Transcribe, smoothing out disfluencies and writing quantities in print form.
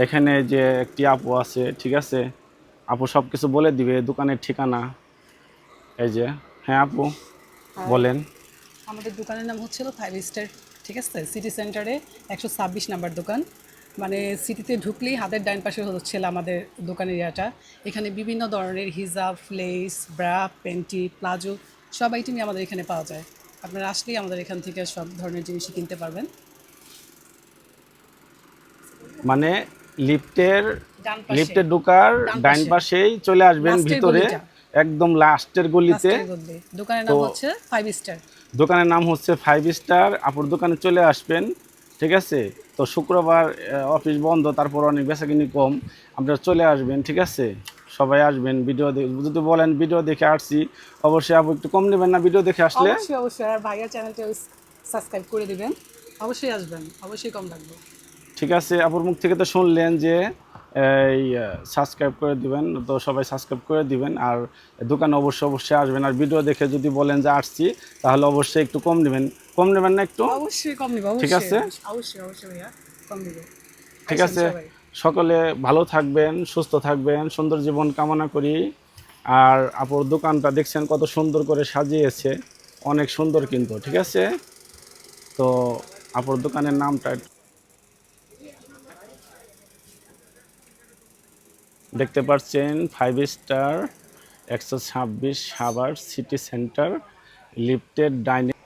এখানে যে একটি আপু আছে, ঠিক আছে, আপু সব কিছু বলে দিবে, দোকানের ঠিকানা। এই যে, হ্যাঁ আপু হাই, বলেন। আমাদের দোকানের নাম হচ্ছিল 5 স্টার। ঠিক আছে, সিটি সেন্টারে 126 নাম্বার দোকান। মানে সিটিতে ঢুকলেই হাতের ডাইন পাশে হচ্ছিল আমাদের দোকানের এরিয়াটা। এখানে বিভিন্ন ধরনের হিজাব, লেস, ব্রা, পেন্টি, প্লাজো সব আইটেমই আমাদের এখানে পাওয়া যায়। আপনারা আসলেই আমাদের এখান থেকে সব ধরনের জিনিসই কিনতে পারবেন। মানে লিফটের ডান পাশে, লিফটে ঢোকার ডান ডাইন পাশে, পাশেই চলে আসবেন লাস্টের ভিতরে, গলিটা, একদম লাস্টের গলিতে। লাস্টের গলি। দোকানের তো নাম হচ্ছে 5 স্টার। দোকানের নাম হচ্ছে 5 স্টার। আপুর দোকানে চলে আসবেন, ঠিক আছে। তো শুক্রবার অফিস বন্ধ, তারপর অনেক বেচাকিনি কম, আপনারা চলে আসবেন, ঠিক আছে। সবাই আসবেন, ভিডিও যদি বলেন ভিডিও দেখে আসছি, অবশ্যই আপু একটু কম নেবেন না ভিডিও দেখে আসলে? অবশ্যই, অবশ্যই। আর ভাইয়ার চ্যানেলটা সাবস্ক্রাইব করে দিবেন। অবশ্যই আসবেন, অবশ্যই কম লাগবে। ঠিক আছে, আপুর মুখ থেকে তো শুনলেন যে এই সাবস্ক্রাইব করে দিবেন, তো সবাই সাবস্ক্রাইব করে দিবেন। আর দোকানে অবশ্যই অবশ্যই আসবেন, আর ভিডিও দেখে যদি বলেন যে আসছি, তাহলে অবশ্যই একটু কম নেবেন না একটু? অবশ্যই কম নিবো, ঠিক অবশ্যই, আছে, অবশ্যই, অবশ্যই ভাইয়া, কম নিবো। ঠিক আসেন আছে। সবাই। সকলে ভালো থাকবেন, সুস্থ থাকবেন, সুন্দর জীবন কামনা করি। আর আপুর দোকানটা দেখছেন কত সুন্দর করে সাজিয়েছে, অনেক সুন্দর কিন্তু, ঠিক আছে। তো আপুর দোকানের নামটা দেখতে পাচ্ছেন, 5 star, 126 Savar city centre, lifted dining.